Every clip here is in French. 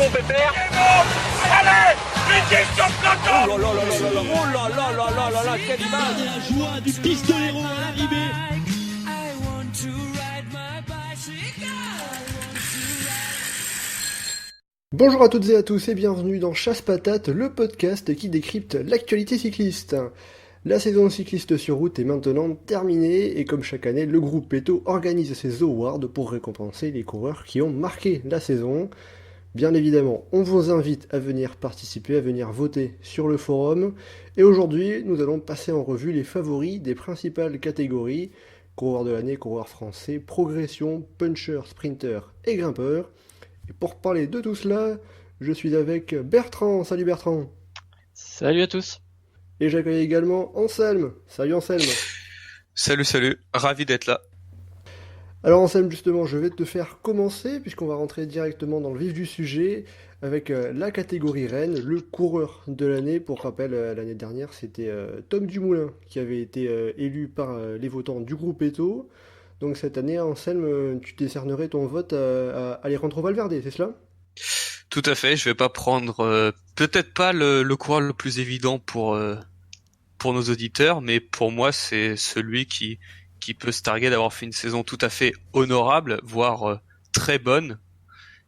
bon, Pépère? Allez, vite sur le peloton! Oh là là là là là, oh là là là là là là, quelle image! La joie du pistolero à l'arrivée. Bonjour à toutes et à tous et bienvenue dans Chasse Patate, le podcast qui décrypte l'actualité cycliste. La saison cycliste sur route est maintenant terminée et comme chaque année, le groupe Peto organise ses awards pour récompenser les coureurs qui ont marqué la saison. Bien évidemment, on vous invite à venir participer, à venir voter sur le forum. Et aujourd'hui, nous allons passer en revue les favoris des principales catégories. Coureur de l'année, coureur français, progression, puncher, sprinter et grimpeur. Et pour parler de tout cela, je suis avec Bertrand. Salut Bertrand. Salut à tous. Et j'accueille également Anselme. Salut Anselme. Salut, ravi d'être là. Alors Anselme, justement, je vais te faire commencer, puisqu'on va rentrer directement dans le vif du sujet, avec la catégorie reine, le coureur de l'année. Pour rappel, l'année dernière, c'était Tom Dumoulin qui avait été élu par les votants du groupe Eto. Donc cette année, Anselme, tu décernerais ton vote à Alejandro Valverde, c'est cela ? Tout à fait, je vais pas prendre peut-être pas le coureur le plus évident pour nos auditeurs, mais pour moi c'est celui qui peut se targuer d'avoir fait une saison tout à fait honorable, voire très bonne.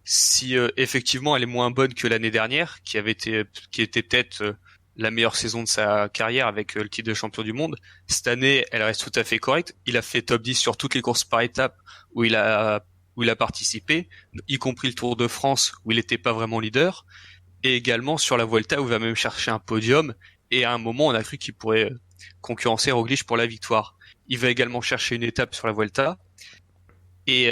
Si effectivement elle est moins bonne que l'année dernière, qui était peut-être la meilleure saison de sa carrière avec le titre de champion du monde, cette année elle reste tout à fait correcte. Il a fait top 10 sur toutes les courses par étapes où il a participé, y compris le Tour de France où il n'était pas vraiment leader, et également sur la Vuelta où il va même chercher un podium, et à un moment on a cru qu'il pourrait concurrencer Roglic pour la victoire. Il va également chercher une étape sur la Vuelta, et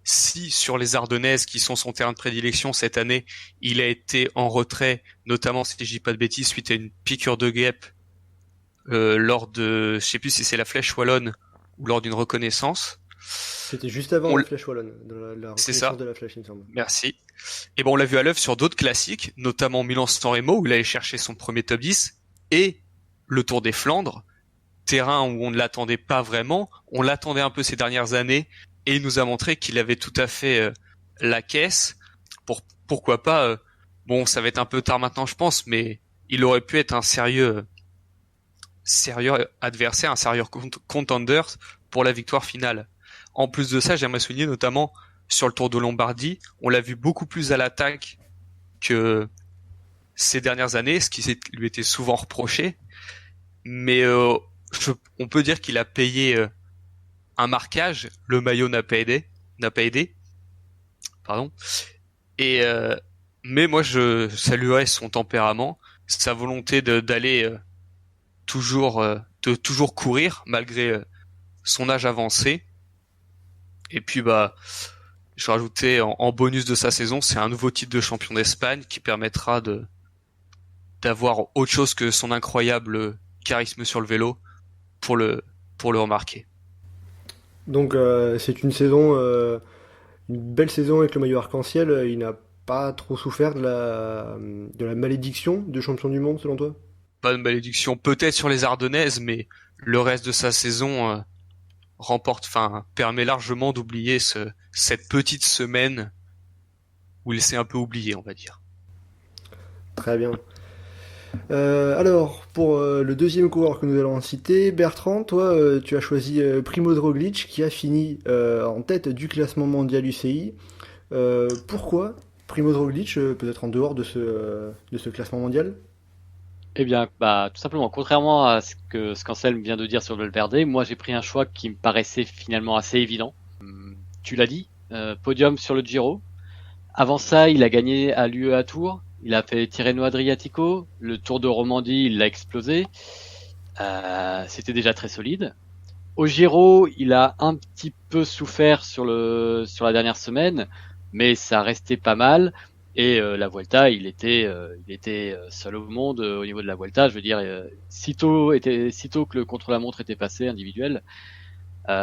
si sur les Ardennaises qui sont son terrain de prédilection cette année, il a été en retrait, notamment si je dis pas de bêtises, suite à une piqûre de guêpe lors de, je sais plus si c'est la Flèche Wallonne ou lors d'une reconnaissance. C'était juste avant la Flèche Wallonne, la reconnaissance de la Flèche, il me semble. Merci. Et bon, on l'a vu à l'œuvre sur d'autres classiques, notamment Milan-San Remo, où il allait chercher son premier top 10, et le Tour des Flandres, terrain où on ne l'attendait pas vraiment. On l'attendait un peu ces dernières années, et il nous a montré qu'il avait tout à fait la caisse. Pourquoi pas, bon, ça va être un peu tard maintenant, je pense, mais il aurait pu être un sérieux adversaire, un sérieux contender pour la victoire finale. En plus de ça, j'aimerais souligner notamment sur le Tour de Lombardie, on l'a vu beaucoup plus à l'attaque que ces dernières années, ce qui lui était souvent reproché. Mais on peut dire qu'il a payé un marquage. Le maillot n'a pas aidé. Pardon. Et mais moi, je saluerais son tempérament, sa volonté d'aller de toujours courir malgré son âge avancé. Et puis je rajoutais en bonus de sa saison, c'est un nouveau titre de champion d'Espagne qui permettra d'avoir autre chose que son incroyable charisme sur le vélo pour le remarquer. Donc c'est une belle saison avec le maillot arc-en-ciel. Il n'a pas trop souffert de la malédiction de champion du monde selon toi ? Pas de malédiction, peut-être sur les Ardennaises, mais le reste de sa saison permet largement d'oublier cette petite semaine où il s'est un peu oublié, on va dire. Très bien. Alors, pour le deuxième coureur que nous allons citer, Bertrand, toi, tu as choisi Primož Roglic, qui a fini en tête du classement mondial UCI. Pourquoi Primož Roglic, peut-être en dehors de ce classement mondial ? Eh bien, tout simplement, contrairement à ce qu'Anselme vient de dire sur Valverde, moi j'ai pris un choix qui me paraissait finalement assez évident. Tu l'as dit, podium sur le Giro. Avant ça, il a gagné à l'UEA Tour. Il a fait Tirreno Adriatico. Le Tour de Romandie, il l'a explosé. C'était déjà très solide. Au Giro, il a un petit peu souffert sur la dernière semaine, mais ça restait pas mal. Et la Vuelta, il était seul au monde au niveau de la Vuelta. Je veux dire, sitôt que le contre-la-montre était passé individuel,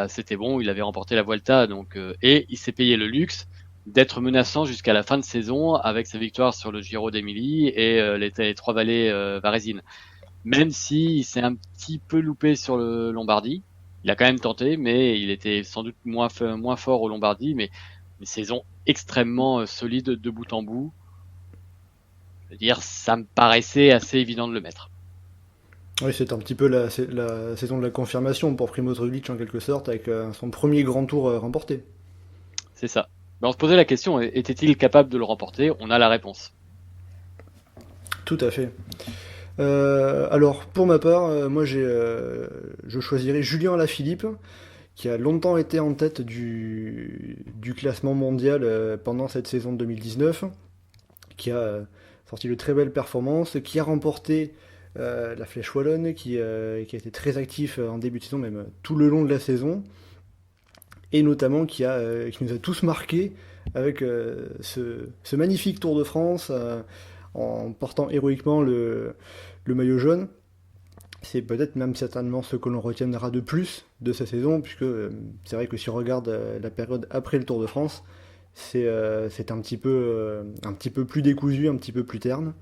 c'était bon. Il avait remporté la Vuelta, donc et il s'est payé le luxe d'être menaçant jusqu'à la fin de saison avec sa victoire sur le Giro d'Émilie et les trois vallées varésines. Même si il s'est un petit peu loupé sur le Lombardie, il a quand même tenté, mais il était sans doute moins fort au Lombardie. Mais une saison extrêmement solide de bout en bout. Je veux dire, ça me paraissait assez évident de le mettre. Oui, c'est un petit peu la saison de la confirmation pour Primož Roglic en quelque sorte, avec son premier grand tour remporté. C'est ça. Ben, on se posait la question, était-il capable de le remporter? On a la réponse. Tout à fait. Alors, pour ma part, moi je choisirais Julien Alaphilippe, qui a longtemps été en tête du classement mondial pendant cette saison de 2019, qui a sorti de très belles performances, qui a remporté la Flèche Wallonne, qui a été très actif en début de saison, même tout le long de la saison, et notamment qui nous a tous marqués avec ce magnifique Tour de France en portant héroïquement le maillot jaune. C'est peut-être même certainement ce que l'on retiendra de plus de sa saison, puisque c'est vrai que si on regarde la période après le Tour de France, c'est un petit peu plus décousu, un petit peu plus terne,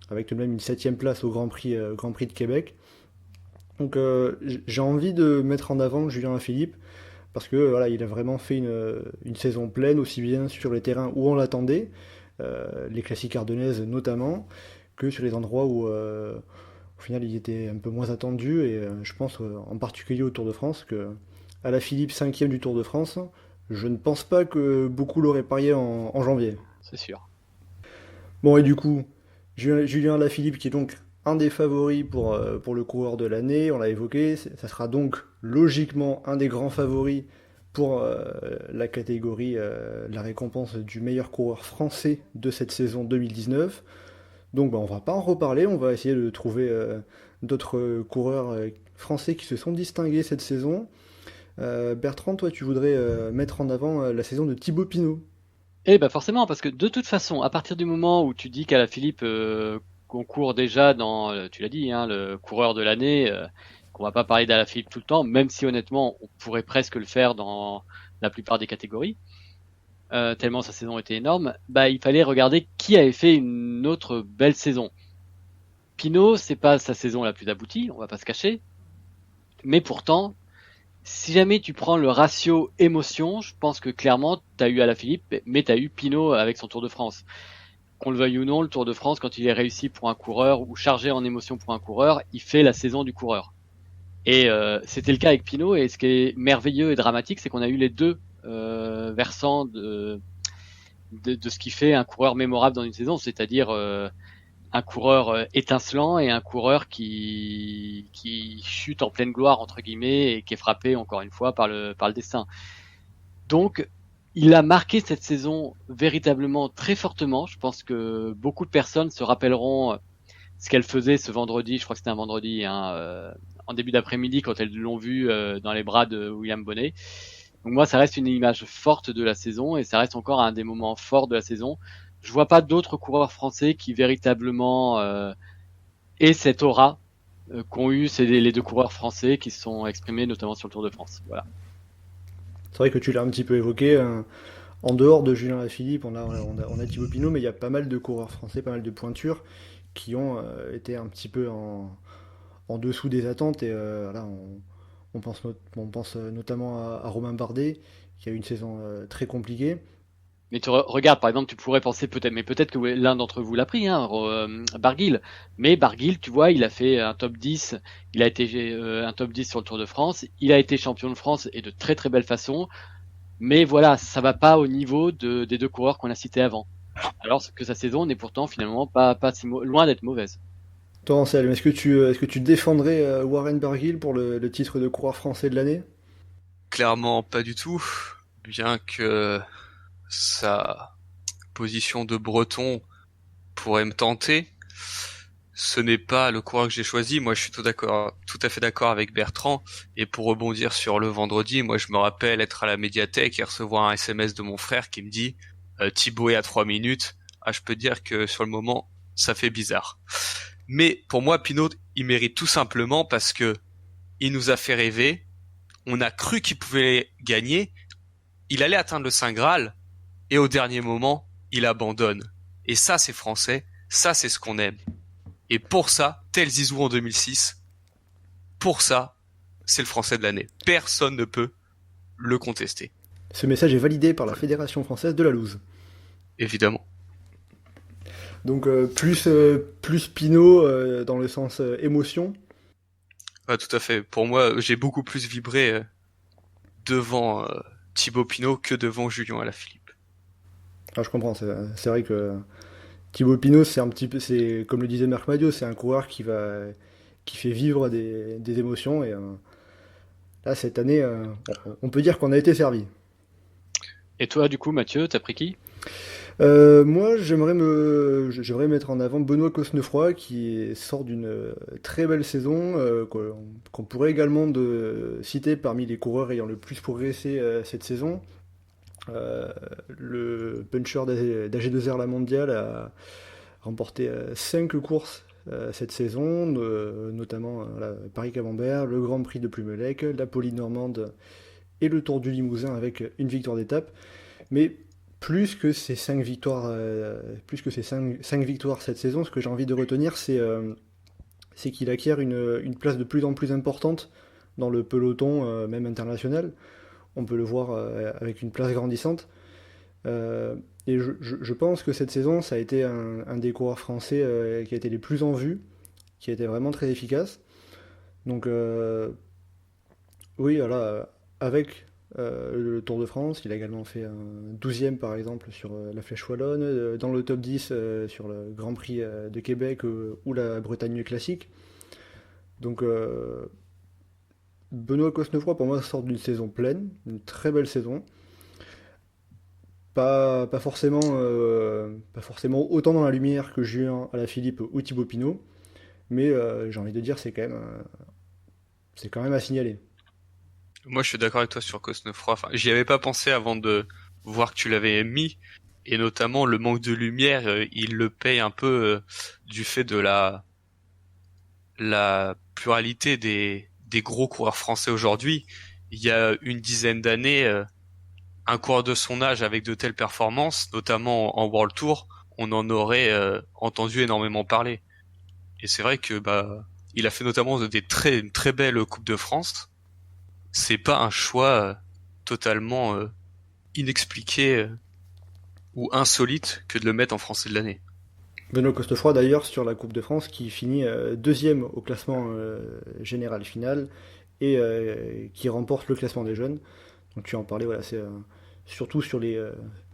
avec tout de même une 7ème place au Grand Prix de Québec. Donc j'ai envie de mettre en avant Julien Alaphilippe, parce que voilà, il a vraiment fait une saison pleine, aussi bien sur les terrains où on l'attendait, les classiques ardennaises notamment, que sur les endroits où au final il était un peu moins attendu, et je pense en particulier au Tour de France, que Alaphilippe 5ème du Tour de France, je ne pense pas que beaucoup l'auraient parié en janvier. C'est sûr. Bon, et du coup, Julien Alaphilippe, qui est donc un des favoris pour le coureur de l'année, on l'a évoqué, ça sera donc logiquement un des grands favoris pour la catégorie, la récompense du meilleur coureur français de cette saison 2019. Donc on va pas en reparler, on va essayer de trouver d'autres coureurs français qui se sont distingués cette saison. Bertrand, toi tu voudrais mettre en avant la saison de Thibaut Pinot. Eh ben forcément, parce que de toute façon, à partir du moment où tu dis qu'Alaphilippe concourt déjà dans, tu l'as dit, hein, le coureur de l'année, qu'on va pas parler d'Alaphilippe tout le temps, même si honnêtement on pourrait presque le faire dans la plupart des catégories, tellement sa saison était énorme, bah il fallait regarder qui avait fait une autre belle saison. Pinot, c'est pas sa saison la plus aboutie, on va pas se cacher, mais pourtant, si jamais tu prends le ratio émotion, je pense que clairement tu as eu Alaphilippe, mais tu as eu Pinot avec son Tour de France. Qu'on le veuille ou non, le Tour de France, quand il est réussi pour un coureur ou chargé en émotion pour un coureur, il fait la saison du coureur. Et c'était le cas avec Pinot, et ce qui est merveilleux et dramatique, c'est qu'on a eu les deux versants de ce qui fait un coureur mémorable dans une saison, c'est-à-dire un coureur étincelant et un coureur qui chute en pleine gloire entre guillemets et qui est frappé encore une fois par le destin. Donc il a marqué cette saison véritablement très fortement. Je pense que beaucoup de personnes se rappelleront ce qu'elle faisait ce vendredi, je crois que c'était un vendredi, en début d'après-midi quand elles l'ont vu dans les bras de William Bonnet. Donc moi ça reste une image forte de la saison et ça reste encore un des moments forts de la saison. Je vois pas d'autres coureurs français qui véritablement aient cette aura qu'ont eu les deux coureurs français qui se sont exprimés notamment sur le Tour de France. Voilà. C'est vrai que tu l'as un petit peu évoqué. En dehors de Julien Alaphilippe, on a Thibaut Pinot, mais il y a pas mal de coureurs français, pas mal de pointures qui ont été un petit peu en dessous des attentes. Et voilà, on pense notamment à Romain Bardet, qui a eu une saison très compliquée. Mais tu regardes, par exemple, tu pourrais penser peut-être que l'un d'entre vous l'a pris, hein, Barguil. Mais Barguil, tu vois, il a fait un top 10, il a été un top 10 sur le Tour de France, il a été champion de France et de très très belle façon. Mais voilà, ça va pas au niveau des deux coureurs qu'on a cités avant. Alors que sa saison n'est pourtant finalement pas si loin d'être mauvaise. Toi, Anselme, est-ce que tu défendrais Warren Barguil pour le titre de coureur français de l'année? Clairement pas du tout, bien que sa position de breton pourrait me tenter. Ce n'est pas le coureur que j'ai choisi. Moi, je suis tout à fait d'accord avec Bertrand. Et pour rebondir sur le vendredi, moi, je me rappelle être à la médiathèque et recevoir un SMS de mon frère qui me dit Thibaut est à 3 minutes. Ah, je peux dire que sur le moment, ça fait bizarre. Mais pour moi, Pinot, il mérite tout simplement parce que il nous a fait rêver. On a cru qu'il pouvait gagner. Il allait atteindre le Saint Graal. Et au dernier moment, il abandonne. Et ça, c'est français. Ça, c'est ce qu'on aime. Et pour ça, tel Zizou en 2006, pour ça, c'est le français de l'année. Personne ne peut le contester. Ce message est validé par la Fédération française de la loose. Évidemment. Donc plus Pinot dans le sens émotion. Ouais, tout à fait. Pour moi, j'ai beaucoup plus vibré devant Thibaut Pinot que devant Julien Alaphilippe. Ah, je comprends, c'est vrai que Thibaut Pinot, c'est un petit peu, c'est comme le disait Marc Madiot, c'est un coureur qui fait vivre des émotions et là cette année, on peut dire qu'on a été servi. Et toi, du coup, Mathieu, t'as pris qui? Moi, j'aimerais mettre en avant Benoît Cosnefroy qui sort d'une très belle saison qu'on pourrait également citer parmi les coureurs ayant le plus progressé cette saison. Le puncher d'AG2R La Mondiale a remporté 5 courses cette saison, notamment Paris-Camembert, le Grand Prix de Plumelec, la Poly-Normande et le Tour du Limousin avec une victoire d'étape. Mais plus que ces 5 victoires, cinq victoires cette saison, ce que j'ai envie de retenir, c'est qu'il acquiert une place de plus en plus importante dans le peloton, même international. On peut le voir avec une place grandissante. Et je pense que cette saison, ça a été un des coureurs français qui a été les plus en vue, qui a été vraiment très efficace. Donc, oui, voilà, avec le Tour de France, il a également fait un 12e par exemple sur la Flèche Wallonne, dans le top 10 sur le Grand Prix de Québec ou la Bretagne Classique. Donc, Benoît Cosnefroy, pour moi, sort d'une saison pleine, une très belle saison. Pas forcément autant dans la lumière que Julien Alaphilippe ou Thibaut Pinot, mais j'ai envie de dire c'est quand même à signaler. Moi, je suis d'accord avec toi sur Cosnefroy. Enfin, j'y avais pas pensé avant de voir que tu l'avais mis, et notamment le manque de lumière, il le paye un peu du fait de la pluralité des gros coureurs français aujourd'hui. Il y a une dizaine d'années, un coureur de son âge avec de telles performances, notamment en World Tour, on en aurait entendu énormément parler. Et c'est vrai que il a fait notamment une très belle Coupe de France. C'est pas un choix totalement inexpliqué ou insolite que de le mettre en Français de l'année. Benoît Cosnefroy d'ailleurs sur la Coupe de France qui finit deuxième au classement général final et qui remporte le classement des jeunes. Donc tu en parlais, voilà, c'est surtout sur les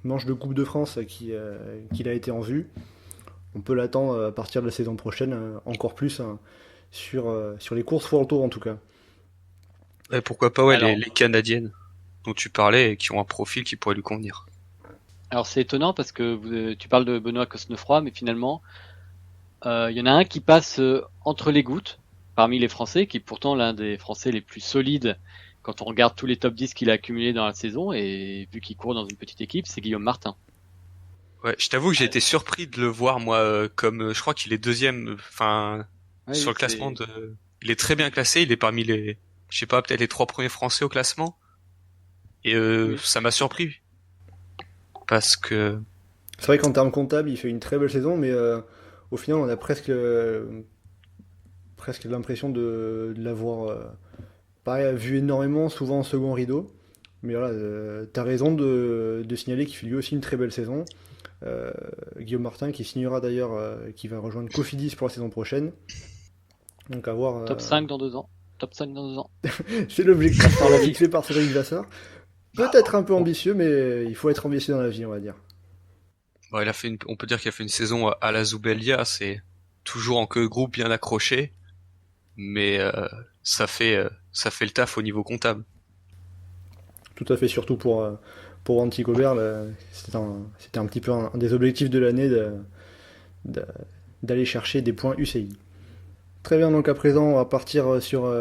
manches de Coupe de France qu'il a été en vue. On peut l'attendre à partir de la saison prochaine, encore plus sur les courses World Tour en tout cas. Et pourquoi pas les Canadiennes dont tu parlais et qui ont un profil qui pourrait lui convenir. Alors c'est étonnant parce que tu parles de Benoît Cosnefroy, mais finalement, il y en a un qui passe entre les gouttes parmi les Français, qui est pourtant l'un des Français les plus solides quand on regarde tous les top 10 qu'il a accumulés dans la saison, et vu qu'il court dans une petite équipe, c'est Guillaume Martin. Ouais, je t'avoue que j'ai été surpris de le voir, moi, comme je crois qu'il est deuxième, sur le classement il est très bien classé, il est parmi je sais pas, peut-être les 3 premiers Français au classement. Et ça m'a surpris. Parce que... C'est vrai qu'en termes comptables, il fait une très belle saison, mais au final, on a presque l'impression de l'avoir pas vu énormément, souvent en second rideau. Mais voilà, t'as raison de signaler qu'il fait lui aussi une très belle saison. Guillaume Martin qui signera d'ailleurs, qui va rejoindre Cofidis pour la saison prochaine. Donc à voir. Top 5 dans 2 ans. Top 5 dans 2 ans. C'est l'objectif fixé par Cédric Vasseur. Peut-être un peu ambitieux, mais il faut être ambitieux dans la vie, on va dire. Bon, on peut dire qu'il a fait une saison à la Zubeldia, c'est toujours en queue groupe bien accroché, mais ça fait le taf au niveau comptable. Tout à fait, surtout pour Antti Gobert, c'était un petit peu un des objectifs de l'année d'aller chercher des points UCI. Très bien, donc à présent on va partir sur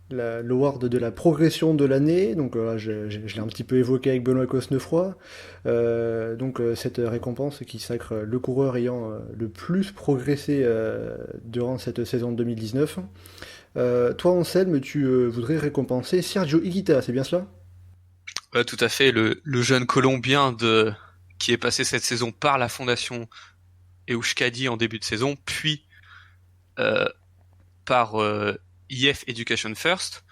l'award de la progression de l'année. Donc là je l'ai un petit peu évoqué avec Benoît Cosnefroy. Donc cette récompense qui sacre le coureur ayant le plus progressé durant cette saison 2019. Toi Anselme, tu voudrais récompenser Sergio Higuita, c'est bien cela ? Tout à fait, le jeune Colombien qui est passé cette saison par la fondation Euskadi en début de saison, puis par IF Education First,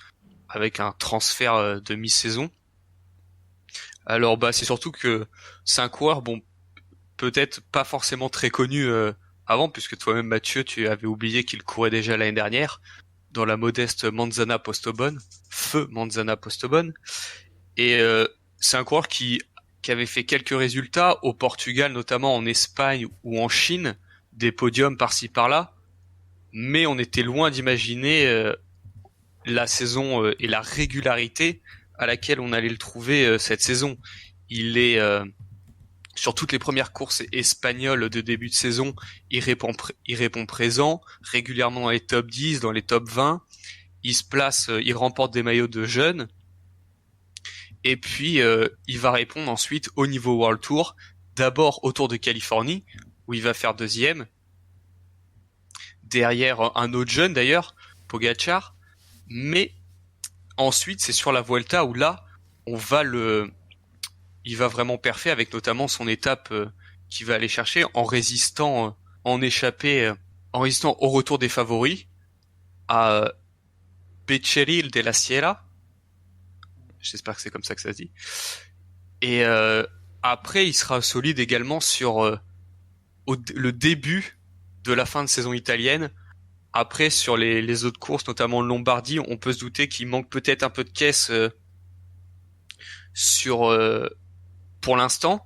avec un transfert de mi-saison. Alors c'est surtout que c'est un coureur, bon, peut-être pas forcément très connu avant, puisque toi-même Mathieu, tu avais oublié qu'il courait déjà l'année dernière dans la modeste Manzana Postobon, feu Manzana Postobon, et c'est un coureur qui avait fait quelques résultats au Portugal, notamment en Espagne ou en Chine, des podiums par-ci par-là, mais on était loin d'imaginer la saison et la régularité à laquelle on allait le trouver cette saison. Il est sur toutes les premières courses espagnoles de début de saison, il répond présent, régulièrement dans les top 10, dans les top 20, il se place, il remporte des maillots de jeunes, et puis il va répondre ensuite au niveau World Tour, d'abord au Tour de Californie, où il va faire deuxième, derrière un autre jeune d'ailleurs, Pogačar, mais ensuite c'est sur la Vuelta où là, il va vraiment perfer avec notamment son étape qu'il va aller chercher en résistant, en résistant au retour des favoris à Becerril de la Sierra. J'espère que c'est comme ça que ça se dit. Et après, il sera solide également sur le début de la fin de saison italienne. Après, sur les autres courses, notamment le Lombardie, on peut se douter qu'il manque peut-être un peu de caisse pour l'instant.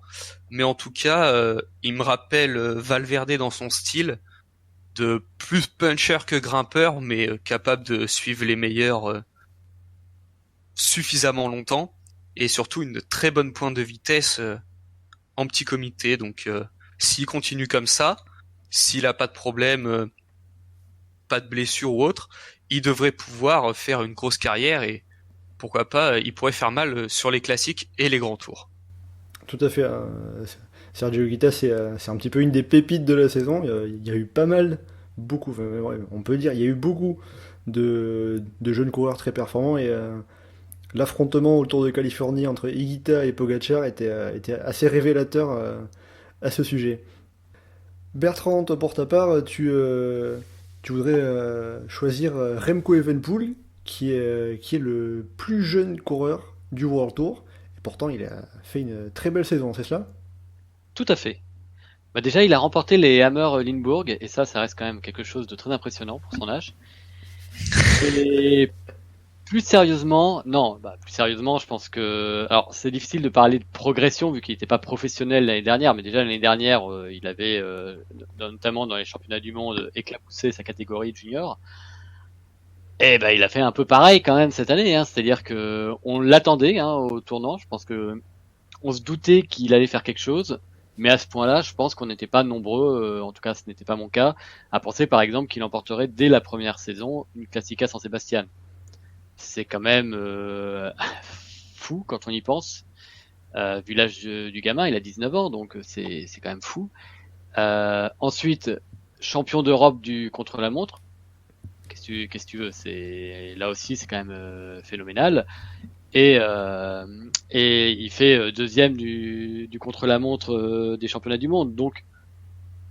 Mais en tout cas, il me rappelle Valverde dans son style, de plus puncher que grimpeur, mais capable de suivre les meilleurs suffisamment longtemps, et surtout une très bonne pointe de vitesse en petit comité. Donc s'il continue comme ça, s'il a pas de problème, pas de blessure ou autre, il devrait pouvoir faire une grosse carrière, et pourquoi pas, il pourrait faire mal sur les classiques et les grands tours. Tout à fait. Sergio Higuita, c'est un petit peu une des pépites de la saison. Il y a eu pas mal, beaucoup, on peut dire, il y a eu beaucoup de jeunes coureurs très performants, et l'affrontement autour de Californie entre Higuita et Pogačar était assez révélateur à ce sujet. Bertrand, toi pour ta part, tu voudrais choisir Remco Evenepoel, qui est le plus jeune coureur du World Tour, et pourtant il a fait une très belle saison, c'est cela ? Tout à fait. Bah déjà, il a remporté les Hammer Limbourg, et ça reste quand même quelque chose de très impressionnant pour son âge. Et plus sérieusement, je pense que, alors c'est difficile de parler de progression vu qu'il n'était pas professionnel l'année dernière, mais déjà l'année dernière, il avait notamment dans les championnats du monde éclaboussé sa catégorie junior. Et il a fait un peu pareil quand même cette année, hein, c'est-à-dire que on l'attendait au tournant. Je pense que on se doutait qu'il allait faire quelque chose, mais à ce point-là, je pense qu'on n'était pas nombreux, en tout cas ce n'était pas mon cas, à penser par exemple qu'il emporterait dès la première saison une Classica San Sebastian. C'est quand même fou quand on y pense. Vu l'âge du gamin, il a 19 ans, donc c'est quand même fou. Ensuite, champion d'Europe du contre-la-montre. Qu'est-ce que tu veux, là aussi c'est quand même phénoménal. Et il fait deuxième du contre-la-montre des championnats du monde. Donc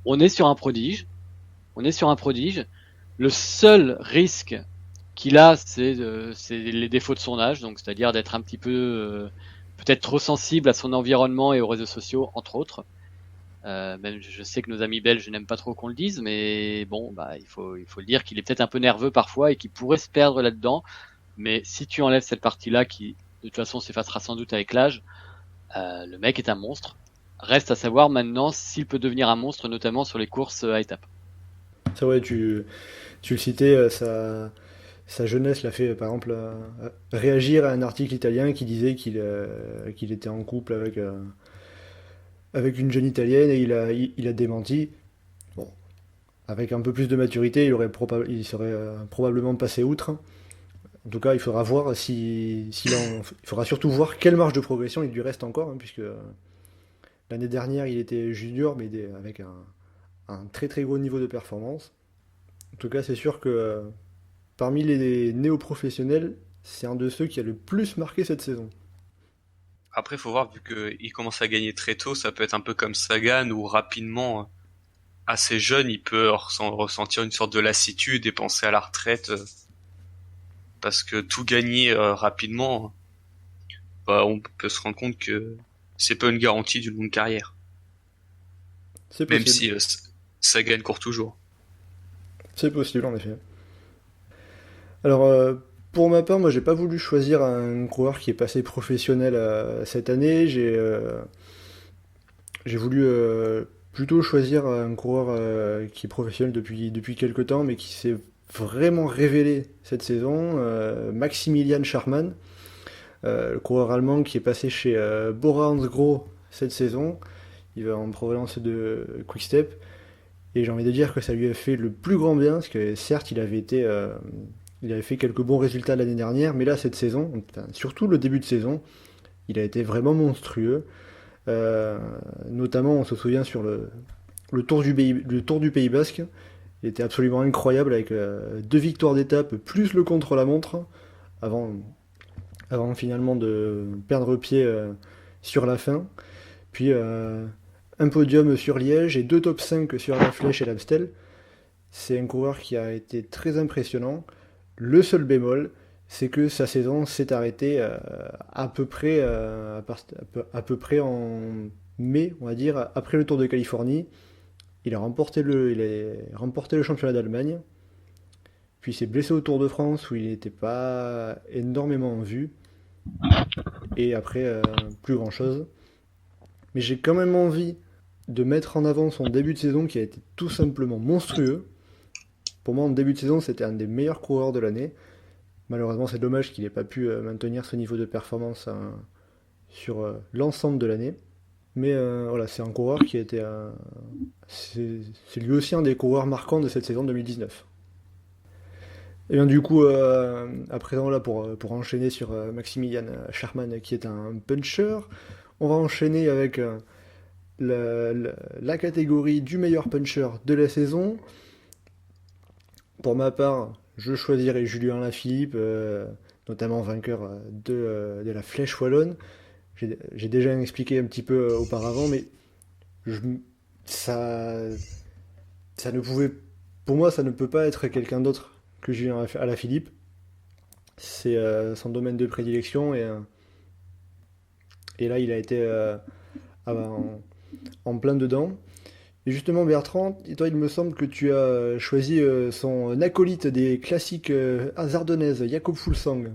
on est sur un prodige. Le seul risque qu'il a, c'est les défauts de son âge, donc c'est-à-dire d'être un petit peu peut-être trop sensible à son environnement et aux réseaux sociaux, entre autres. Même je sais que nos amis belges n'aiment pas trop qu'on le dise, mais bon, il faut le dire qu'il est peut-être un peu nerveux parfois et qu'il pourrait se perdre là-dedans. Mais si tu enlèves cette partie-là, qui de toute façon s'effacera sans doute avec l'âge, le mec est un monstre. Reste à savoir maintenant s'il peut devenir un monstre, notamment sur les courses à étapes. C'est vrai, tu le citais, sa jeunesse l'a fait par exemple réagir à un article italien qui disait qu'il était en couple avec une jeune italienne, et il a démenti. Bon, avec un peu plus de maturité, il serait probablement passé outre. En tout cas, il faudra voir il faudra surtout voir quelle marge de progression il lui reste encore, hein, puisque l'année dernière il était junior, mais avec un très très gros niveau de performance. En tout cas, c'est sûr que parmi les néo-professionnels, c'est un de ceux qui a le plus marqué cette saison. Après, faut voir, vu qu'il commence à gagner très tôt, ça peut être un peu comme Sagan, où rapidement, assez jeune, il peut ressentir une sorte de lassitude et penser à la retraite, parce que tout gagner rapidement, on peut se rendre compte que c'est pas une garantie d'une longue carrière. C'est Même possible. si Sagan court toujours. C'est possible, en effet. Alors, pour ma part, moi, j'ai pas voulu choisir un coureur qui est passé professionnel cette année. J'ai voulu plutôt choisir un coureur qui est professionnel depuis quelques temps, mais qui s'est vraiment révélé cette saison, Maximilian Schachmann, le coureur allemand qui est passé chez Bora Hansgrohe cette saison. Il va en provenance de Quick-Step. Et j'ai envie de dire que ça lui a fait le plus grand bien, parce que certes, il avait fait quelques bons résultats l'année dernière, mais là, cette saison, enfin, surtout le début de saison, il a été vraiment monstrueux. Notamment, on se souvient sur le Tour du Pays Basque, il était absolument incroyable avec 2 victoires d'étape plus le contre-la-montre, avant finalement de perdre pied sur la fin. Puis un podium sur Liège et 2 top 5 sur la Flèche et l'Amstel. C'est un coureur qui a été très impressionnant. Le seul bémol, c'est que sa saison s'est arrêtée à peu près en mai, on va dire, après le Tour de Californie. Il a remporté le championnat d'Allemagne. Puis il s'est blessé au Tour de France où il n'était pas énormément en vue. Et après, plus grand chose. Mais j'ai quand même envie de mettre en avant son début de saison qui a été tout simplement monstrueux. Pour moi, en début de saison, c'était un des meilleurs coureurs de l'année. Malheureusement, c'est dommage qu'il n'ait pas pu maintenir ce niveau de performance sur l'ensemble de l'année. Mais voilà, c'est un coureur qui a été... c'est lui aussi un des coureurs marquants de cette saison 2019. Et bien du coup, à présent là, pour enchaîner sur Maximilian Schachmann, qui est un puncher, on va enchaîner avec la catégorie du meilleur puncher de la saison. Pour ma part, je choisirais Julien Lafilippe, notamment vainqueur de la Flèche Wallonne. J'ai déjà expliqué un petit peu auparavant, mais ça ne pouvait, pour moi, ça ne peut pas être quelqu'un d'autre que Julien Alaphilippe. C'est son domaine de prédilection et là il a été en plein dedans. Et justement Bertrand, toi il me semble que tu as choisi son acolyte des classiques ardennaises, Jakob Fuglsang.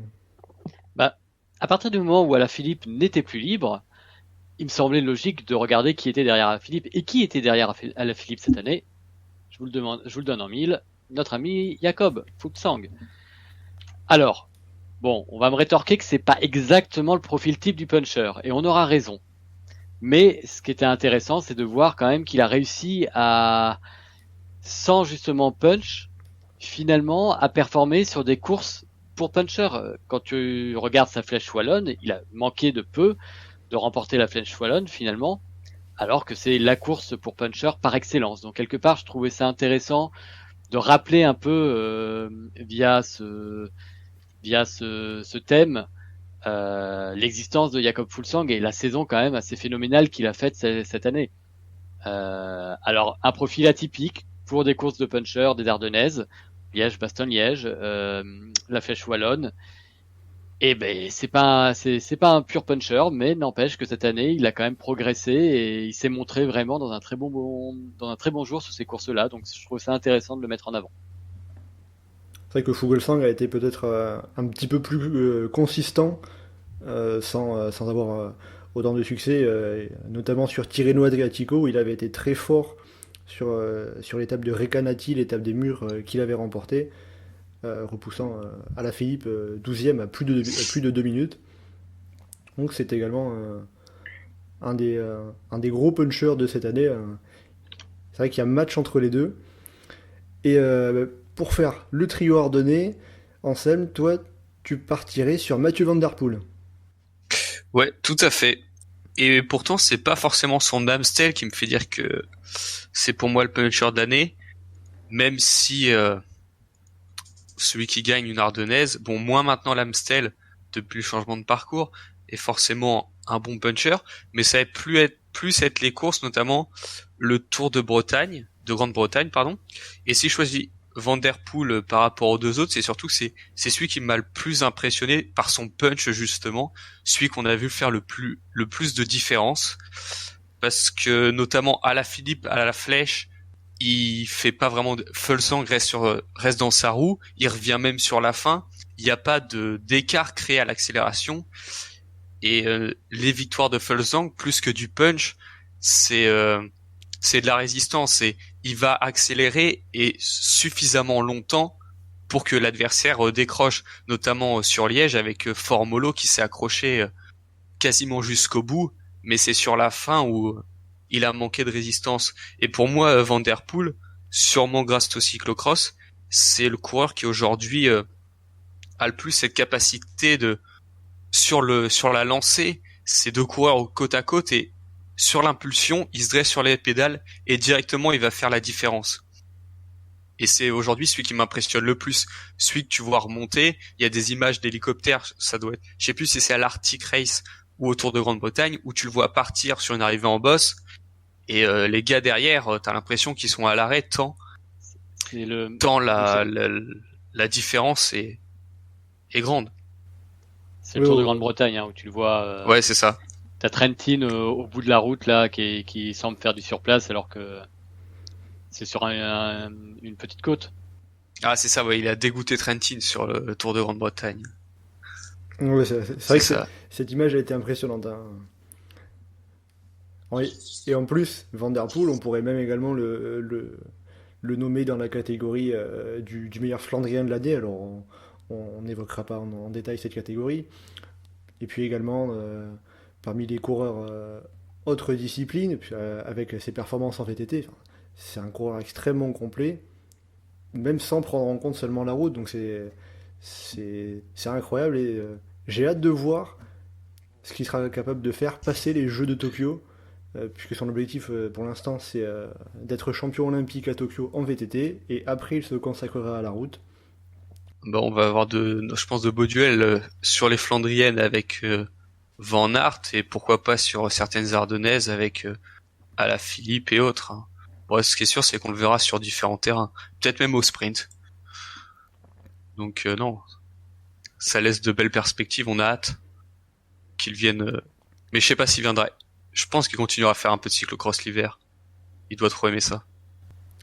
Bah, à partir du moment où Alaphilippe n'était plus libre, il me semblait logique de regarder qui était derrière Alaphilippe. Et qui était derrière Alaphilippe cette année? Je vous le donne en mille. Notre ami Jakob Fuglsang. Alors, bon, on va me rétorquer que c'est pas exactement le profil type du puncher, et on aura raison. Mais ce qui était intéressant, c'est de voir quand même qu'il a réussi à, sans justement punch, finalement, à performer sur des courses pour puncher. Quand tu regardes sa Flèche Wallonne, il a manqué de peu de remporter la Flèche Wallonne finalement, alors que c'est la course pour puncher par excellence. Donc quelque part, je trouvais ça intéressant de rappeler un peu via ce thème l'existence de Jakob Fuglsang et la saison quand même assez phénoménale qu'il a faite cette année. Alors un profil atypique pour des courses de puncher des Ardennaises, Liège-Bastogne-Liège, la Flèche Wallonne. Et ben c'est pas un pur puncher, mais n'empêche que cette année il a quand même progressé et il s'est montré vraiment dans un très bon jour sur ces courses-là. Donc je trouve ça intéressant de le mettre en avant. C'est vrai que Fuglsang a été peut-être un petit peu plus consistant sans avoir autant de succès, notamment sur Tirreno Adriatico où il avait été très fort sur l'étape de Recanati, l'étape des murs qu'il avait remporté. Repoussant Alaphilippe 12e à plus de 2 minutes. Donc c'est également un des gros punchers de cette année. C'est vrai qu'il y a un match entre les deux. Et pour faire le trio ardennais, Anselme, toi, tu partirais sur Mathieu Van Der Poel. Ouais, tout à fait. Et pourtant, c'est pas forcément son Amstel qui me fait dire que c'est pour moi le puncher d'année, même si celui qui gagne une ardennaise, bon, moins maintenant l'Amstel depuis le changement de parcours, est forcément un bon puncher, mais ça va plus être les courses, notamment le Tour de Grande-Bretagne, pardon. Et si je choisis Van Der Poel par rapport aux deux autres, c'est surtout que c'est celui qui m'a le plus impressionné par son punch justement, celui qu'on a vu faire le plus de différence, parce que notamment à la Philippe, à la flèche, il fait pas vraiment Fuglsang reste dans sa roue, il revient même sur la fin, il n'y a pas d'écart créé à l'accélération, et les victoires de Fuglsang plus que du punch, c'est de la résistance, et il va accélérer et suffisamment longtemps pour que l'adversaire décroche, notamment sur Liège avec Formolo qui s'est accroché quasiment jusqu'au bout, mais c'est sur la fin où il a manqué de résistance. Et pour moi, Van Der Poel, sûrement grâce au cyclocross, c'est le coureur qui aujourd'hui a le plus cette capacité sur la lancée, ces deux coureurs côte à côte, et sur l'impulsion, il se dresse sur les pédales et directement il va faire la différence. Et c'est aujourd'hui celui qui m'impressionne le plus, celui que tu vois remonter. Il y a des images d'hélicoptères, ça doit être, je sais plus si c'est à l'Arctic Race ou au Tour de Grande-Bretagne, où tu le vois partir sur une arrivée en bosse, et les gars derrière, t'as l'impression qu'ils sont à l'arrêt tant la différence est grande. C'est le Tour de Grande-Bretagne où tu le vois. Ouais, c'est ça. T'as Trentin au bout de la route là qui semble faire du surplace alors que c'est sur une petite côte. Ah c'est ça, ouais, il a dégoûté Trentin sur le Tour de Grande-Bretagne. Ouais, c'est vrai que cette image a été impressionnante. Hein. Oui. Et en plus, Van Der Poel, on pourrait même également le nommer dans la catégorie du meilleur Flandrien de l'année. Alors on n'évoquera pas en détail cette catégorie. Et puis également parmi les coureurs autres disciplines, puis, avec ses performances en VTT, c'est un coureur extrêmement complet, même sans prendre en compte seulement la route, donc c'est incroyable, et j'ai hâte de voir ce qu'il sera capable de faire passer les Jeux de Tokyo, puisque son objectif pour l'instant c'est d'être champion olympique à Tokyo en VTT, et après il se consacrera à la route. On va avoir je pense de beaux duels sur les Flandriennes avec Van Aert, et pourquoi pas sur certaines Ardennaises avec Alaphilippe et autres. Hein. Bon, ce qui est sûr, c'est qu'on le verra sur différents terrains, peut-être même au sprint. Donc non, ça laisse de belles perspectives. On a hâte qu'il vienne, mais je sais pas s'il viendra. Je pense qu'il continuera à faire un peu de cyclocross l'hiver. Il doit trop aimer ça.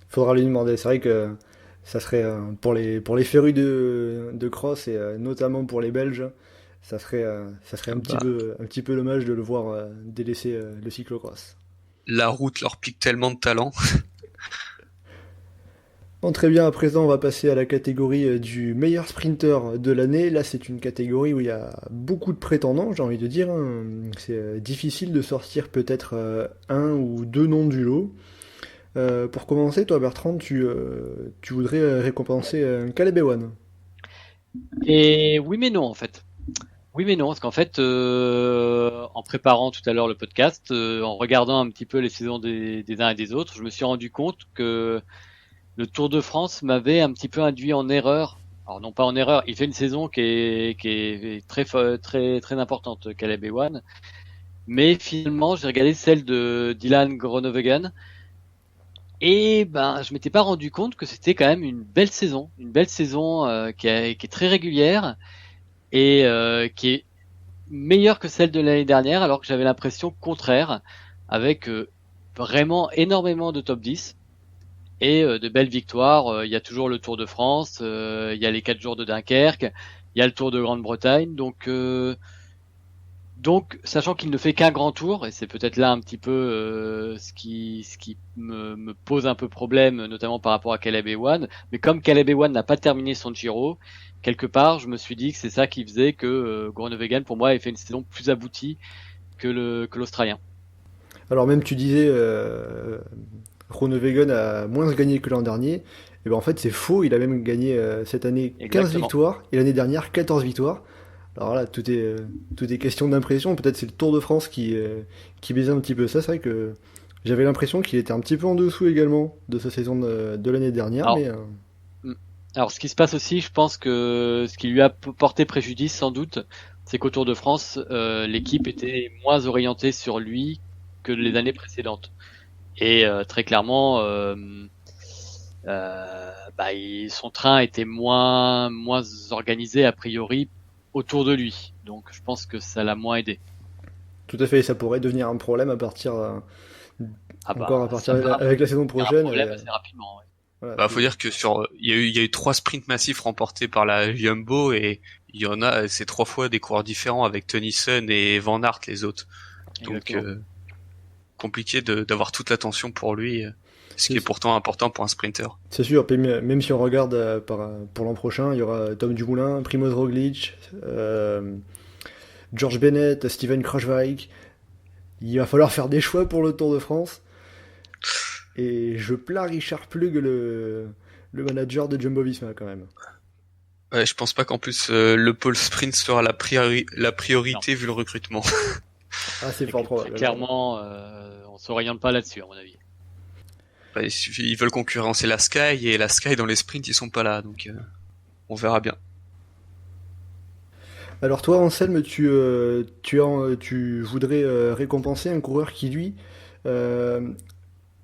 Faudra lui demander. C'est vrai que ça serait pour les férus de cross, et notamment pour les Belges, ça serait un petit peu dommage de le voir délaisser le cyclocross. La route leur pique tellement de talent. Bon, très bien, à présent on va passer à la catégorie du meilleur sprinter de l'année. Là c'est une catégorie où il y a beaucoup de prétendants, j'ai envie de dire. Hein. C'est difficile de sortir peut-être un ou deux noms du lot. Pour commencer, toi Bertrand, tu voudrais récompenser Caleb Ewan. Et oui mais non en fait. Oui mais non, parce qu'en fait, en préparant tout à l'heure le podcast, en regardant un petit peu les saisons des uns et des autres, je me suis rendu compte que le Tour de France m'avait un petit peu induit en erreur. Alors non pas en erreur, il fait une saison qui est très très très importante, Caleb Ewan, mais finalement j'ai regardé celle de Dylan Groenewegen, et je m'étais pas rendu compte que c'était quand même une belle saison qui est très régulière, et qui est meilleure que celle de l'année dernière, alors que j'avais l'impression contraire, avec vraiment énormément de top 10 et de belles victoires. Il y a toujours le Tour de France, il y a les 4 jours de Dunkerque, il y a le Tour de Grande-Bretagne, donc sachant qu'il ne fait qu'un grand tour, et c'est peut-être là un petit peu ce qui me pose un peu problème, notamment par rapport à Caleb Ewan, mais comme Caleb Ewan n'a pas terminé son Giro, quelque part, je me suis dit que c'est ça qui faisait que Groenewegen, pour moi, ait fait une saison plus aboutie que l'Australien. Alors même tu disais Groenewegen a moins gagné que l'an dernier, et en fait c'est faux, il a même gagné cette année 15 victoires, et l'année dernière 14 victoires. Alors là, tout est question d'impression, peut-être c'est le Tour de France qui baisait un petit peu ça, c'est vrai que j'avais l'impression qu'il était un petit peu en dessous également de sa saison de l'année dernière, Alors, ce qui se passe aussi, je pense que ce qui lui a porté préjudice, sans doute, c'est qu'au Tour de France, l'équipe était moins orientée sur lui que les années précédentes. Et très clairement, son train était moins organisé a priori autour de lui. Donc je pense que ça l'a moins aidé. Tout à fait, ça pourrait devenir un problème à partir avec la saison prochaine. Un problème assez rapidement. Ouais. Voilà, Faut dire que il y a eu 3 sprints massifs remportés par la Jumbo et il y en a, c'est 3 fois des coureurs différents avec Tennyson et Van Aert les autres. Donc compliqué d'avoir toute l'attention pour lui, ce qui est pourtant important pour un sprinter. C'est sûr, même si on regarde pour l'an prochain, il y aura Tom Dumoulin, Primoz Roglic, George Bennett, Steven Kruijswijk. Il va falloir faire des choix pour le Tour de France. Et je plains Richard Plug, le manager de Jumbo-Visma quand même. Ouais, je pense pas qu'en plus le pôle sprint sera la priorité vu le recrutement. Ah, c'est fort probable. Clairement, on s'oriente pas là-dessus à mon avis. Ils veulent concurrencer la Sky et la Sky dans les sprints ils sont pas là, donc on verra bien. Alors toi, Anselme, tu voudrais récompenser un coureur qui lui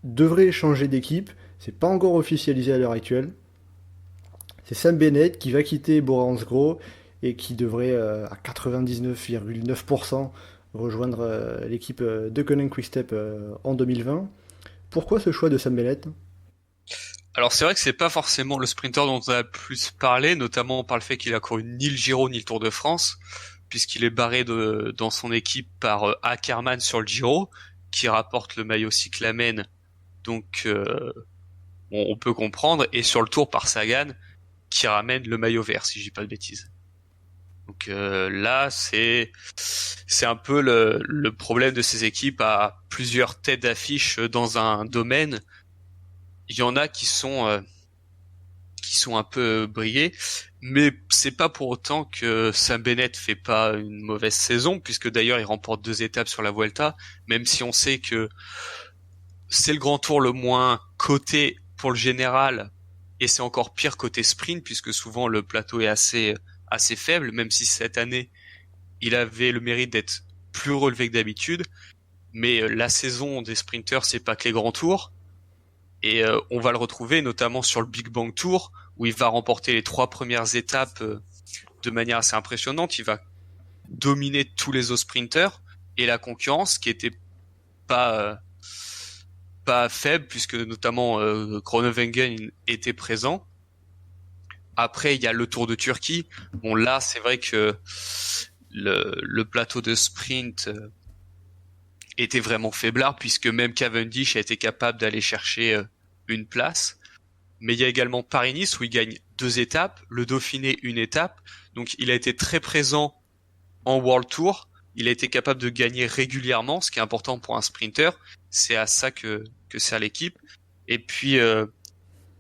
devrait changer d'équipe. C'est pas encore officialisé à l'heure actuelle. C'est Sam Bennett qui va quitter Bora Hansgrohe et qui devrait à 99,9% rejoindre l'équipe de Koenig Quick-Step en 2020. Pourquoi ce choix de Sam Bennett ? Alors c'est vrai que c'est pas forcément le sprinter dont on a le plus parlé, notamment par le fait qu'il a couru ni le Giro ni le Tour de France, puisqu'il est barré dans son équipe par Ackermann sur le Giro, qui rapporte le maillot cyclamen, donc on peut comprendre, et sur le Tour par Sagan, qui ramène le maillot vert, si je dis pas de bêtises. Donc là, c'est un peu le problème de ces équipes à plusieurs têtes d'affiche dans un domaine. Il y en a qui sont un peu brillés, mais c'est pas pour autant que Sam Bennett fait pas une mauvaise saison, puisque d'ailleurs il remporte 2 étapes sur la Vuelta, même si on sait que c'est le grand tour le moins coté pour le général, et c'est encore pire côté sprint, puisque souvent le plateau est assez faible, même si cette année il avait le mérite d'être plus relevé que d'habitude. Mais la saison des sprinters, c'est pas que les grands tours. Et on va le retrouver notamment sur le Big Bang Tour, où il va remporter les 3 premières étapes de manière assez impressionnante. Il va dominer tous les autres sprinters, et la concurrence qui était pas faible, puisque notamment Groenewegen était présent. Après, il y a le Tour de Turquie. Bon, là, c'est vrai que le plateau de sprint était vraiment faiblard, puisque même Cavendish a été capable d'aller chercher une place. Mais il y a également Paris-Nice, où il gagne 2 étapes, le Dauphiné 1 étape. Donc il a été très présent en World Tour. Il a été capable de gagner régulièrement, ce qui est important pour un sprinter. C'est à ça que sert l'équipe. Et puis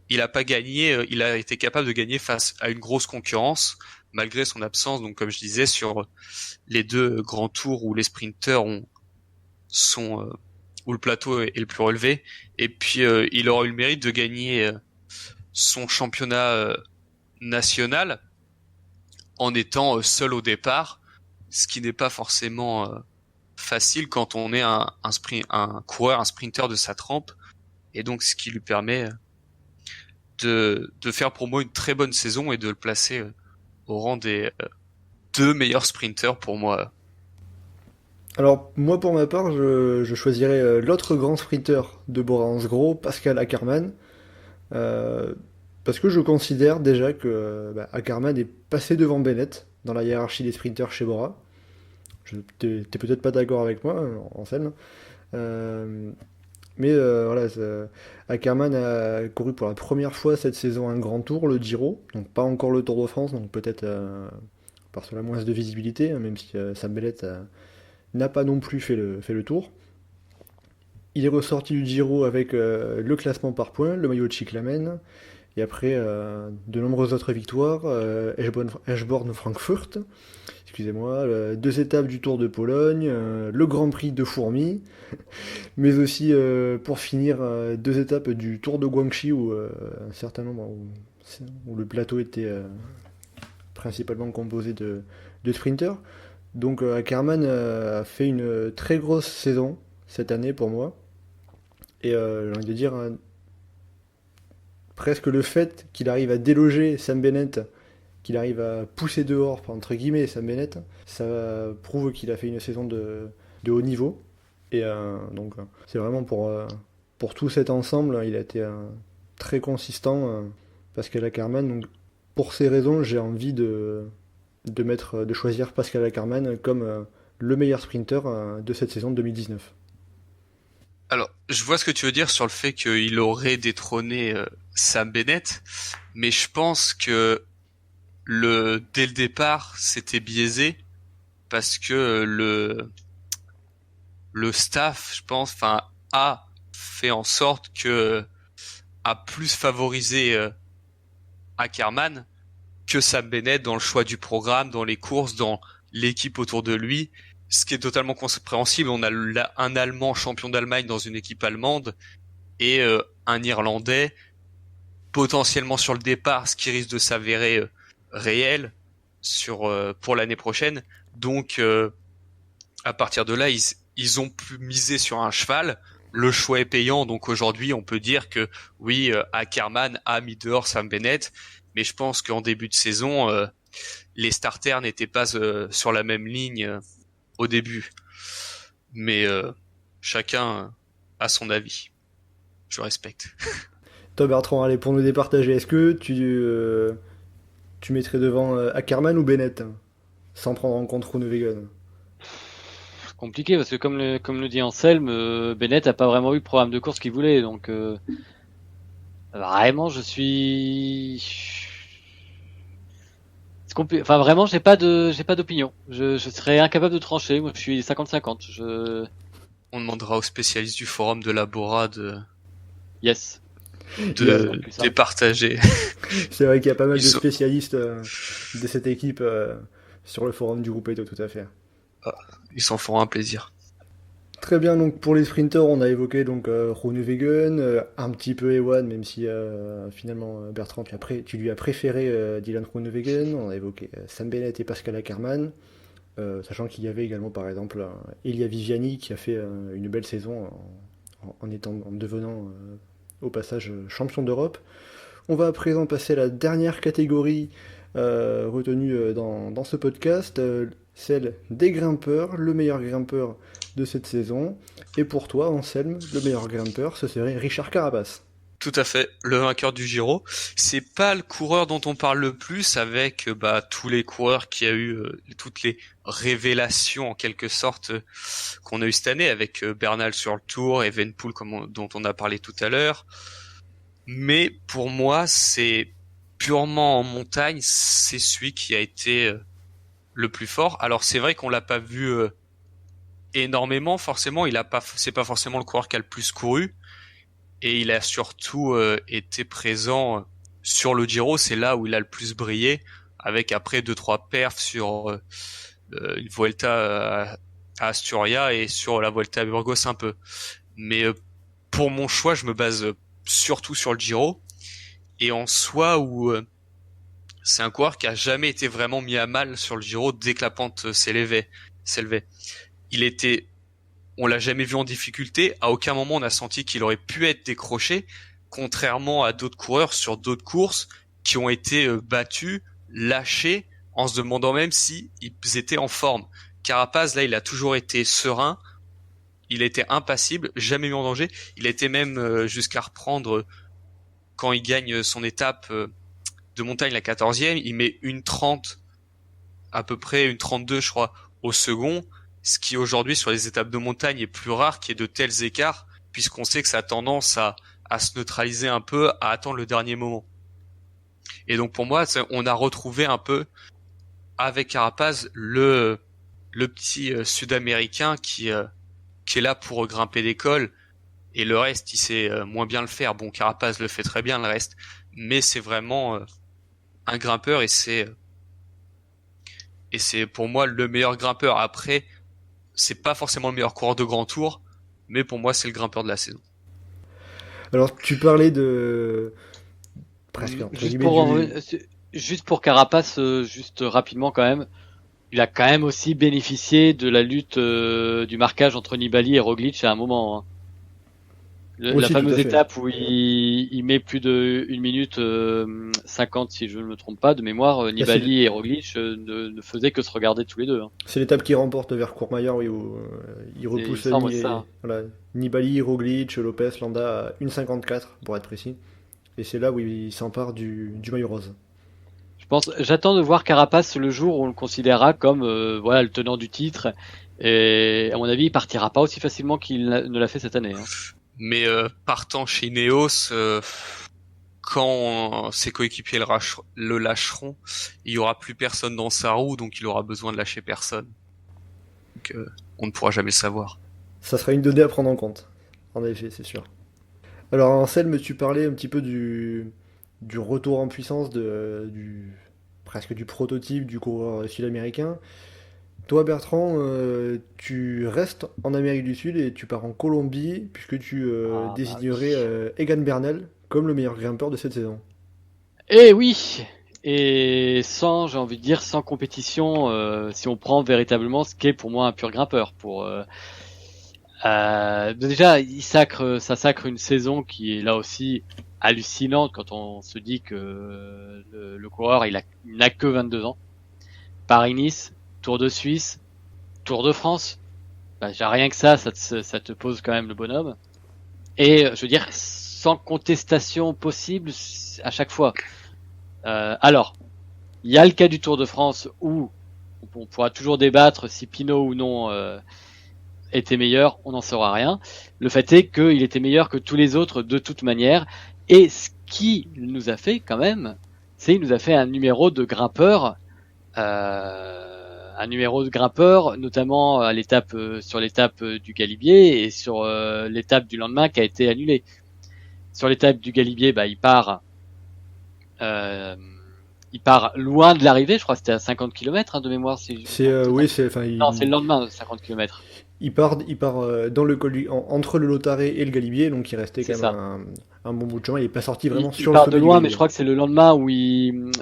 il a pas gagné, il a été capable de gagner face à une grosse concurrence, malgré son absence. Donc comme je disais, sur les 2 grands tours où les sprinters où le plateau est le plus relevé. Et puis il aura eu le mérite de gagner son championnat national en étant seul au départ, ce qui n'est pas forcément facile quand on est un coureur, un sprinter de sa trempe, et donc ce qui lui permet de faire pour moi une très bonne saison et de le placer au rang des 2 meilleurs sprinters pour moi. Alors, moi, pour ma part, je choisirais l'autre grand sprinter de Bora Hansgrohe, Pascal Ackermann, parce que je considère déjà que Ackermann est passé devant Bennett dans la hiérarchie des sprinters chez Bora. T'es peut-être pas d'accord avec moi, Anselme. Mais voilà, Ackermann a couru pour la première fois cette saison un grand tour, le Giro, donc pas encore le Tour de France, donc peut-être par cela moins de visibilité, hein, même si Sam Bennett n'a pas non plus fait le tour. Il est ressorti du Giro avec le classement par points, le maillot de cyclamen, et après de nombreuses autres victoires, Eschborn-Frankfurt, excusez-moi, 2 étapes du Tour de Pologne, le Grand Prix de Fourmies, mais aussi pour finir 2 étapes du Tour de Guangxi où un certain nombre où le plateau était principalement composé de sprinters. Donc Ackermann a fait une très grosse saison cette année pour moi. Et j'ai envie de dire, presque le fait qu'il arrive à déloger Sam Bennett, qu'il arrive à pousser dehors, entre guillemets, Sam Bennett, ça prouve qu'il a fait une saison de haut niveau. Et donc, c'est vraiment pour tout cet ensemble, il a été très consistant, Pascal Ackermann. Donc, pour ces raisons, j'ai envie de choisir Pascal Ackermann comme le meilleur sprinter de cette saison 2019. Alors, je vois ce que tu veux dire sur le fait qu'il aurait détrôné Sam Bennett, mais je pense que dès le départ, c'était biaisé parce que le staff, je pense, a fait en sorte a plus favorisé Ackermann que Sam Bennett dans le choix du programme, dans les courses, dans l'équipe autour de lui. Ce qui est totalement compréhensible. On a un Allemand champion d'Allemagne dans une équipe allemande et un Irlandais potentiellement sur le départ, ce qui risque de s'avérer réel pour l'année prochaine. Donc à partir de là, ils ont pu miser sur un cheval. Le choix est payant, donc aujourd'hui on peut dire que oui, Ackermann a mis dehors Sam Bennett, mais je pense qu'en début de saison, les starters n'étaient pas sur la même ligne au début. Mais chacun a son avis. Je respecte. Toi Bertrand, allez, pour nous départager, est-ce que tu mettrais devant Ackermann ou Bennett, sans prendre en compte Groenewegen? C'est compliqué parce que comme le dit Anselme, Bennett a pas vraiment eu le programme de course qu'il voulait, donc vraiment je suis... Enfin vraiment j'ai pas d'opinion. Je serais incapable de trancher. Moi je suis 50-50. On demandera aux spécialistes du forum de la Bora de départager. C'est vrai qu'il y a pas mal de spécialistes de cette équipe sur le forum du groupe Eto, tout à fait. Ils s'en feront un plaisir. Très bien, donc pour les sprinters, on a évoqué donc Groenewegen, un petit peu Ewan, même si finalement Bertrand, tu lui as préféré Dylan Groenewegen. On a évoqué Sam Bennett et Pascal Ackermann, sachant qu'il y avait également par exemple Elia Viviani qui a fait une belle saison en devenant au passage champion d'Europe. On va à présent passer à la dernière catégorie retenue dans ce podcast, celle des grimpeurs, le meilleur grimpeur de cette saison. Et pour toi, Anselme, le meilleur grimpeur, ce serait Richard Carapaz. Tout à fait, le vainqueur du Giro. C'est pas le coureur dont on parle le plus avec tous les coureurs qui a eu toutes les révélations en quelque sorte qu'on a eu cette année avec Bernal sur le Tour, Evenepoel dont on a parlé tout à l'heure. Mais pour moi, c'est purement en montagne, c'est celui qui a été le plus fort. Alors c'est vrai qu'on l'a pas vu énormément, forcément, c'est pas forcément le coureur qui a le plus couru, et il a surtout été présent sur le Giro, c'est là où il a le plus brillé, avec après 2-3 perfs sur une Vuelta à Asturia et sur la Vuelta à Burgos un peu. Mais pour mon choix, je me base surtout sur le Giro, et en soi où c'est un coureur qui a jamais été vraiment mis à mal sur le Giro dès que la pente s'élevait. On l'a jamais vu en difficulté. À aucun moment on a senti qu'il aurait pu être décroché, contrairement à d'autres coureurs sur d'autres courses qui ont été battus, lâchés, en se demandant même s'ils étaient en forme. Carapaz, là, il a toujours été serein. Il a été impassible, jamais mis en danger. Il a été même jusqu'à reprendre quand il gagne son étape de montagne, la 14e, il met une 30, à peu près une 32, je crois, au second, ce qui aujourd'hui sur les étapes de montagne est plus rare qu'il y ait de tels écarts, puisqu'on sait que ça a tendance à se neutraliser un peu, à attendre le dernier moment. Et donc pour moi, on a retrouvé un peu avec Carapaz le petit Sud-Américain qui est là pour grimper des cols, et le reste il sait moins bien le faire. Bon, Carapaz le fait très bien le reste, mais c'est vraiment un grimpeur, et c'est pour moi le meilleur grimpeur. Après, c'est pas forcément le meilleur coureur de grand tour, mais pour moi c'est le grimpeur de la saison. Alors tu parlais de presque juste pour Carapaz, juste rapidement quand même, il a quand même aussi bénéficié de la lutte du marquage entre Nibali et Roglic à un moment. Aussi, La tout fameuse à fait. étape où il met plus de 1 minute 50, si je ne me trompe pas, de mémoire, Nibali et Roglic ne faisaient que se regarder tous les deux. Hein. C'est l'étape qui remporte vers Courmayeur, oui, où il Il me repousse semble ça. voilà, Nibali, Roglic, Lopez, Landa à 1,54 pour être précis. Et c'est là où il s'empare du maillot rose. J'attends de voir Carapace le jour où on le considérera comme voilà le tenant du titre. Et à mon avis, il partira pas aussi facilement qu'il ne l'a fait cette année. Hein. Mais partant chez Ineos, quand ses coéquipiers le lâcheront, il y aura plus personne dans sa roue, donc il aura besoin de lâcher personne. Donc on ne pourra jamais le savoir. Ça sera une donnée à prendre en compte. En effet, c'est sûr. Alors Anselme, tu parlais un petit peu du retour en puissance presque du prototype du coureur sud-américain. Toi Bertrand, tu restes en Amérique du Sud et tu pars en Colombie puisque tu désignerais Egan Bernal comme le meilleur grimpeur de cette saison. Et oui. Et j'ai envie de dire, sans compétition, si on prend véritablement ce qu'est pour moi un pur grimpeur. Déjà, ça sacre une saison qui est là aussi hallucinante quand on se dit que le coureur il n'a que 22 ans. Paris-Nice, Tour de Suisse, Tour de France. Bah, déjà rien que ça te pose quand même le bonhomme. Et je veux dire, sans contestation possible à chaque fois. Alors, il y a le cas du Tour de France où on pourra toujours débattre si Pinot ou non était meilleur, on n'en saura rien. Le fait est qu'il était meilleur que tous les autres de toute manière. Et ce qu'il nous a fait quand même, c'est qu'il nous a fait un numéro de grimpeur, notamment à l'étape sur l'étape du Galibier et sur l'étape du lendemain qui a été annulée. Sur l'étape du Galibier, bah il part loin de l'arrivée, je crois que c'était à 50 km de mémoire. Oui, Non, c'est le lendemain de 50 km. Il part dans le col entre le Lotaré et le Galibier, donc il restait quand C'est même un bon bout de chemin. Il est pas sorti vraiment Il sur le part sommet de du loin, Galibier. mais je crois que c'est le lendemain où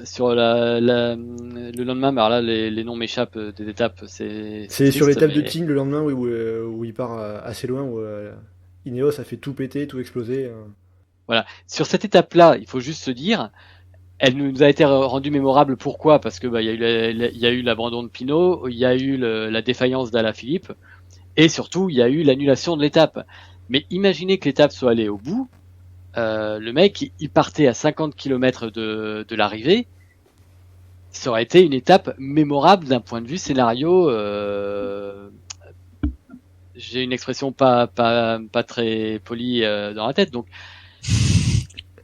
sur le lendemain, mais alors là, les noms m'échappent des étapes. C'est sur triste, l'étape de mais Tignes le lendemain où il part assez loin, où Ineos a fait tout péter, tout exploser. voilà. Sur cette étape-là, il faut juste se dire, elle nous a été rendue mémorable. Pourquoi? Parce que il y a eu l'abandon de Pinot, il y a eu la défaillance d'Alaphilippe, et surtout il y a eu l'annulation de l'étape. Mais imaginez que l'étape soit allée au bout. Le mec, il partait à 50 km de l'arrivée. Ça aurait été une étape mémorable d'un point de vue scénario. J'ai une expression pas très polie dans la tête, donc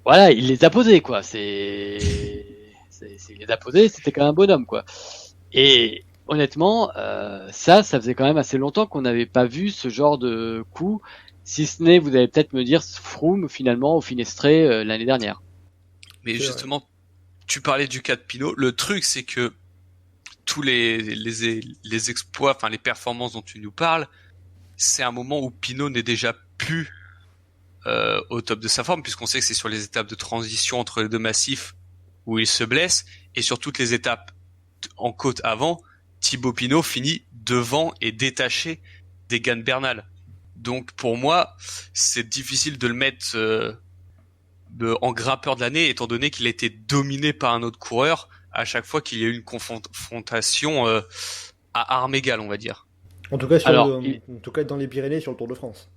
voilà, il les a posés quoi. Il les a posés, c'était quand même un bonhomme quoi. Et honnêtement, ça faisait quand même assez longtemps qu'on n'avait pas vu ce genre de coup. Si ce n'est, vous allez peut-être me dire, Froome finalement au Finestré l'année dernière. Mais justement, tu parlais du cas de Pinot. Le truc, c'est que tous les exploits, enfin les performances dont tu nous parles, c'est un moment où Pinot n'est déjà plus au top de sa forme, puisqu'on sait que c'est sur les étapes de transition entre les deux massifs où il se blesse, et sur toutes les étapes en côte avant, Thibaut Pinot finit devant et détaché d'Egan Bernal. Donc pour moi, c'est difficile de le mettre en grimpeur de l'année, étant donné qu'il a été dominé par un autre coureur à chaque fois qu'il y a eu une confrontation à armes égales, on va dire. En tout cas, en tout cas dans les Pyrénées, sur le Tour de France.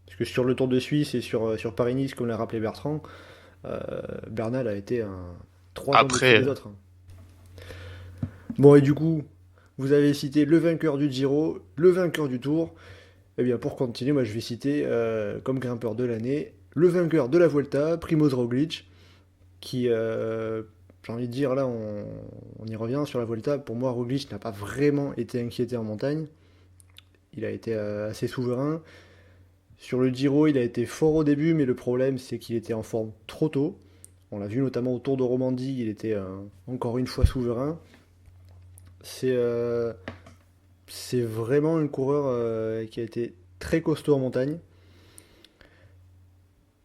Parce que sur le Tour de Suisse et sur Paris-Nice, comme l'a rappelé Bertrand, Bernal a été un 3 ans de les autres. Bon, et du coup, vous avez cité le vainqueur du Giro, le vainqueur du Tour. Eh bien, pour continuer, moi je vais citer comme grimpeur de l'année le vainqueur de la Vuelta, Primoz Roglic, qui, j'ai envie de dire, là on y revient sur la Vuelta. Pour moi, Roglic n'a pas vraiment été inquiété en montagne. Il a été assez souverain. Sur le Giro, il a été fort au début, mais le problème c'est qu'il était en forme trop tôt. On l'a vu notamment au Tour de Romandie, il était encore une fois souverain. C'est vraiment un coureur qui a été très costaud en montagne.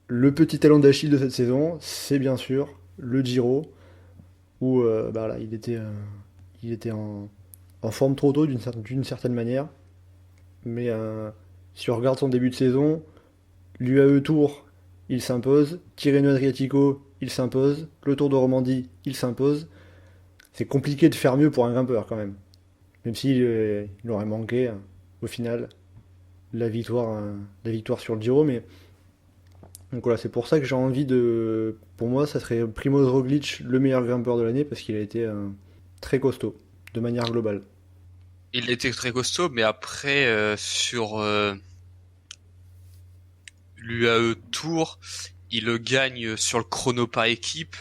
Le petit talon d'Achille de cette saison, c'est bien sûr le Giro, où là, il était en forme trop tôt d'une certaine manière. Mais si on regarde son début de saison, L'UAE Tour, il s'impose. Tirreno Adriatico, il s'impose. Le Tour de Romandie, il s'impose. C'est compliqué de faire mieux pour un grimpeur quand même. Même s'il il aurait manqué, au final, la victoire sur le Giro. Mais donc voilà, c'est pour ça que j'ai envie de... Pour moi, ça serait Primoz Roglic le meilleur grimpeur de l'année parce qu'il a été très costaud, de manière globale. Il était très costaud, mais après, sur l'UAE Tour, il le gagne sur le chrono par équipe,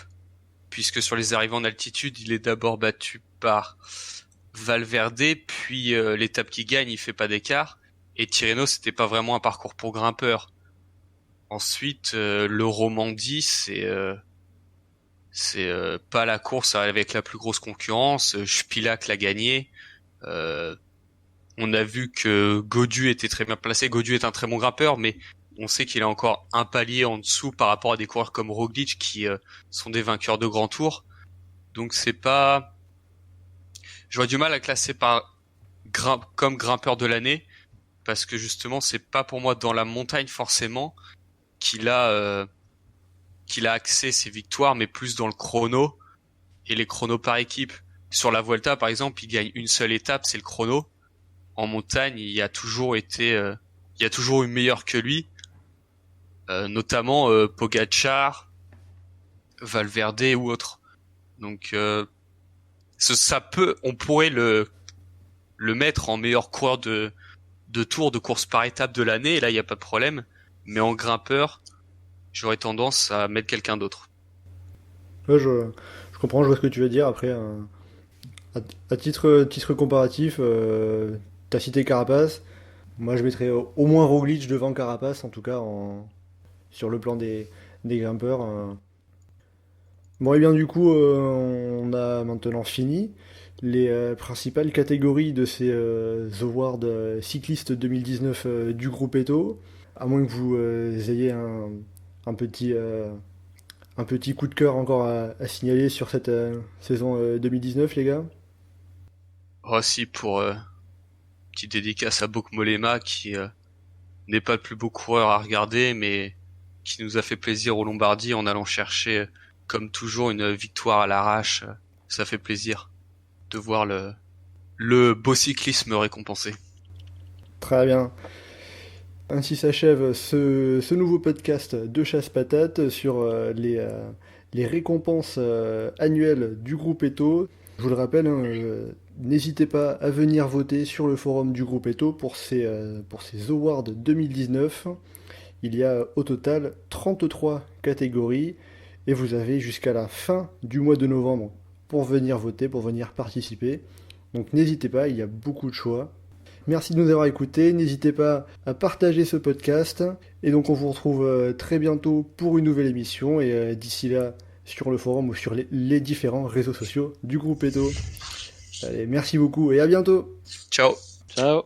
puisque sur les arrivées en altitude, il est d'abord battu par Valverde, puis l'étape qu'il gagne, il fait pas d'écart. Et Tirreno, c'était pas vraiment un parcours pour grimpeur. Ensuite, le Romandie, c'est pas la course avec la plus grosse concurrence. Spilak l'a gagné. On a vu que Gaudu était très bien placé. Gaudu est un très bon grimpeur, mais on sait qu'il a encore un palier en dessous par rapport à des coureurs comme Roglic qui sont des vainqueurs de grands tours. Donc c'est pas... J'aurais du mal à classer comme grimpeur de l'année, parce que justement c'est pas pour moi dans la montagne forcément qu'il a axé ses victoires, mais plus dans le chrono et les chronos par équipe. Sur la Vuelta par exemple, il gagne une seule étape, c'est le chrono. En montagne, il y a toujours eu meilleur que lui, notamment Pogačar, Valverde ou autre. Donc on pourrait le mettre en meilleur coureur de tour, de course par étape de l'année, et là il n'y a pas de problème. Mais en grimpeur, j'aurais tendance à mettre quelqu'un d'autre. Ouais, je comprends, je vois ce que tu veux dire. Après, à titre comparatif, t'as cité Carapaz. Moi, je mettrais au moins Roglic devant Carapaz, en tout cas sur le plan des grimpeurs. Bon, et bien du coup, on a maintenant fini les principales catégories de ces Awards cyclistes 2019 du groupe Eto. À moins que vous ayez un petit coup de cœur encore à signaler sur cette saison 2019, les gars. Aussi pour petite dédicace à Bok Mollema qui n'est pas le plus beau coureur à regarder, mais qui nous a fait plaisir au Lombardie en allant chercher, comme toujours, une victoire à l'arrache. Ça fait plaisir de voir le beau cyclisme récompensé. Très bien. Ainsi s'achève ce nouveau podcast de Chasse Patate sur les récompenses annuelles du groupe Eto. Je vous le rappelle, n'hésitez pas à venir voter sur le forum du groupe Eto pour ces Awards 2019. Il y a au total 33 catégories et vous avez jusqu'à la fin du mois de novembre pour venir voter, pour venir participer. Donc n'hésitez pas, il y a beaucoup de choix. Merci de nous avoir écoutés, n'hésitez pas à partager ce podcast. Et donc on vous retrouve très bientôt pour une nouvelle émission. Et d'ici là, sur le forum ou sur les différents réseaux sociaux du groupe Eto. Allez, merci beaucoup et à bientôt. Ciao. Ciao.